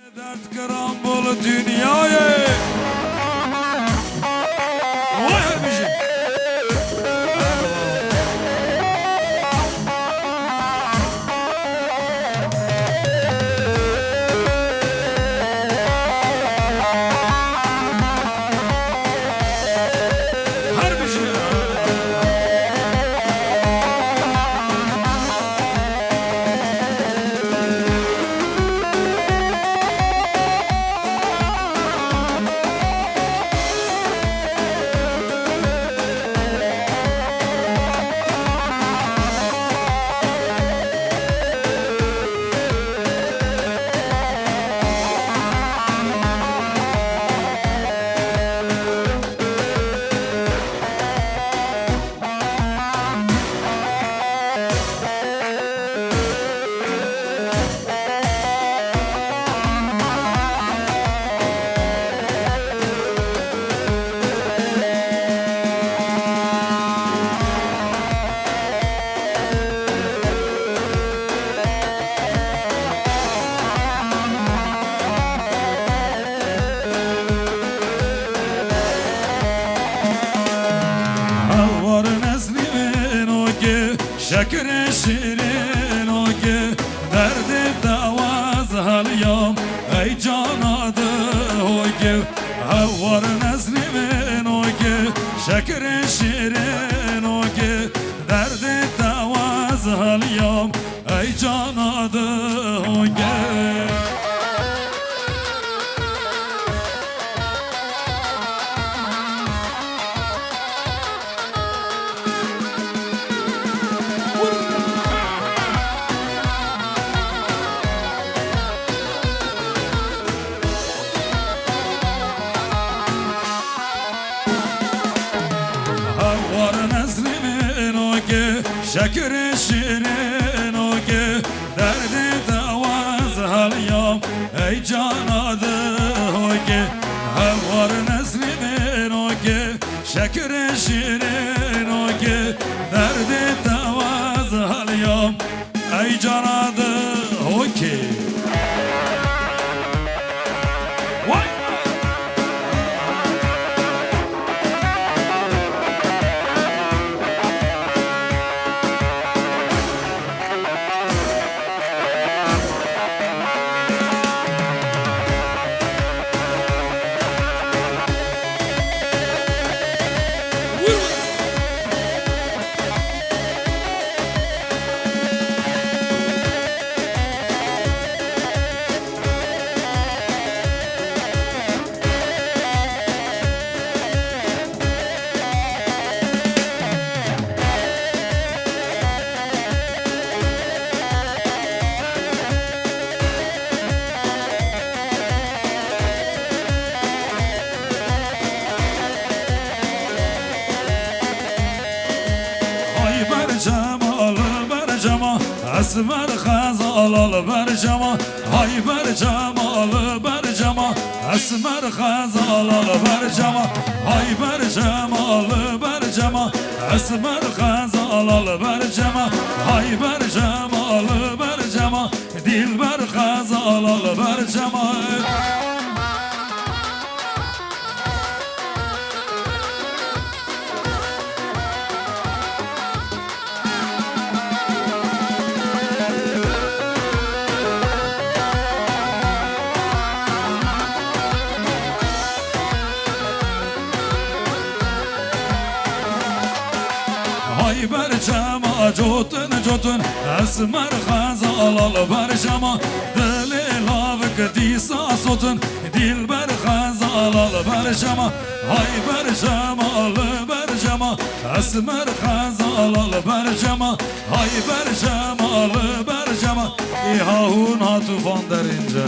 Dert kıran bol dünyayı. Vay abicim. Şeker şirin o ki derdi davaz halyam ey canadı o ki havvar nezlimin o ki şeker şirin o ki derdi davaz halyam ey canadı o ki şeker şirin o ki derdi davaz halyam ey canadı o ki havvar nezlimin o ki şeker şirin o ki derdi davaz halyam ey canadı o ki Esmer xəzalı bərcəma Hay bərcəmalı bərcəma Esmer xəzalı bərcəma Hay bərcəmalı bərcəma Esmer xəzalı bərcəma Hay bərcəmalı bərcəma Dilbər xəzalı bərcəma برجما جوتن جوتن اسمر خزال برجما دل لاوک دیسا صوتن دل بر خزال برجما های برجما برجما اسمر خزال برجما های برجما برجما ای هاون ها طوفان در اینجا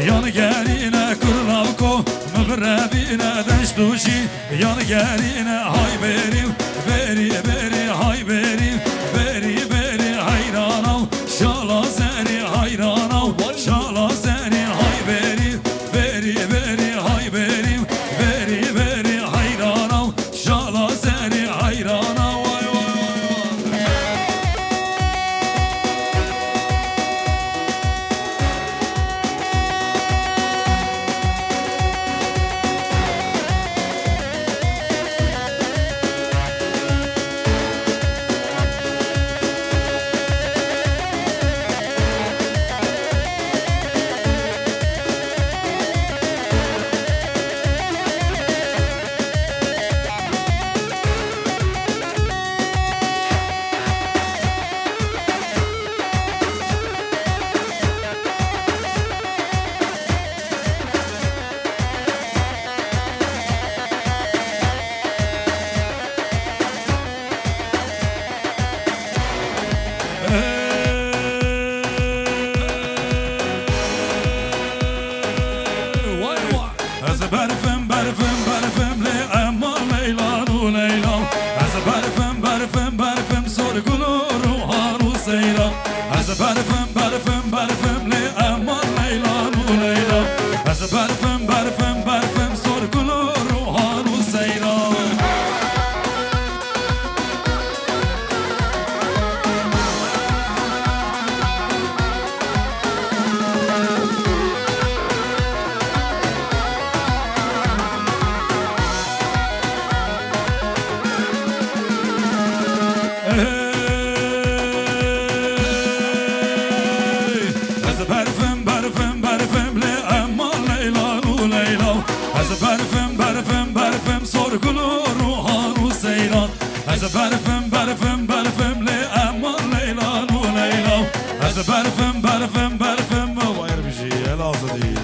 يانگرینه کرلاوکو مغربینه دشتوشی یانگرینه های بریم بری بری های بریم بری بری حیرانم شالا سری حیرانم شالا سری های بریم بری بری های بریم بری بری حیرانم شالا سری حیرانم وای وای از برفم برفم برفم لی اما لیلان و لیلان از برفم برفم برفم سرگل و روحان و سیران از برفم برفم برفم لی اما لیلان و لیلان از برفم برفم برفم سرگل و روحان و سیران از برفم برفم برفم لی اما لیلان و لیلان از برفم برفم برفم سرگل و روحان و سیران از برفم برفم برفم لی اما لیلان و لیلان از برفم برفم برفم وایر بشی الازدی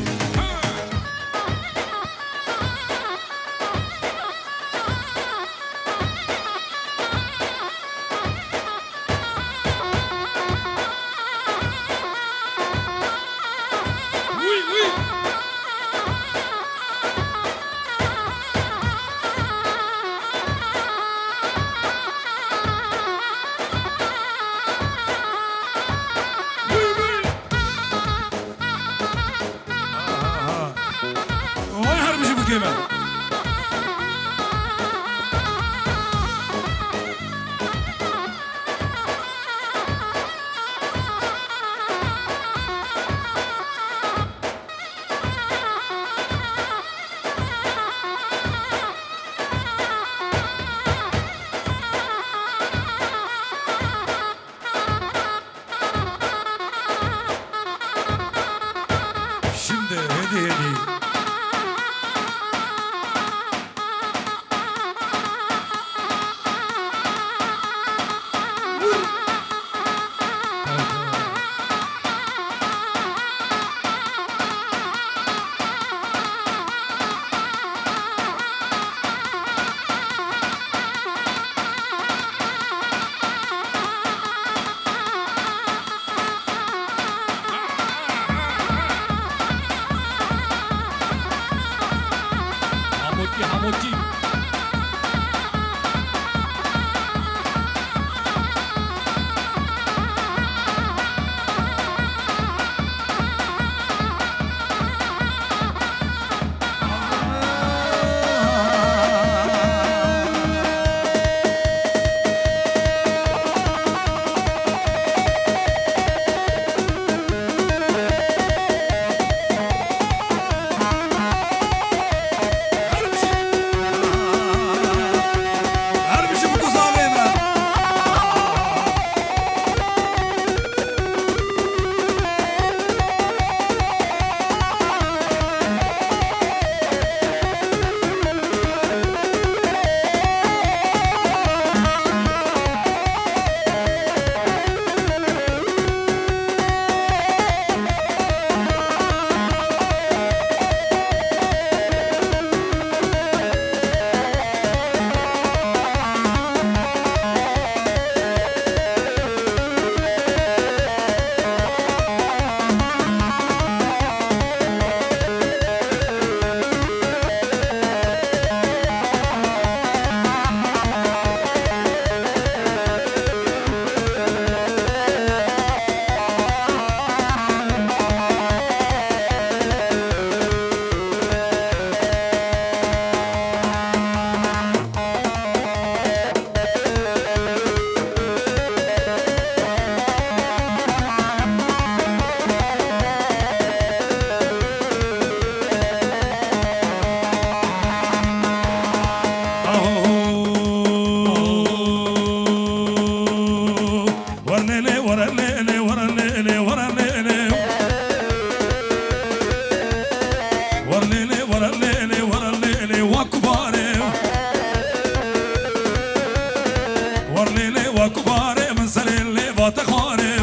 وكباري من سر اللي باتخاري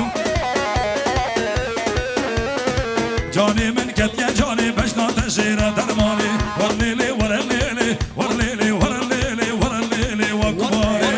جاني من كتيا جاني بشنا تشيرة درماني ورليلي ورليلي ورليلي ورليلي ورليلي وكباري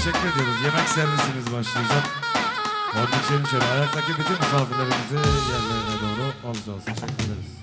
Teşekkür ediyoruz. Yemek servisimiz başlayacak. Onun için şöyle ayaktaki bütün misafirlerimizi yerlerine doğru alacağız. Teşekkür ederiz.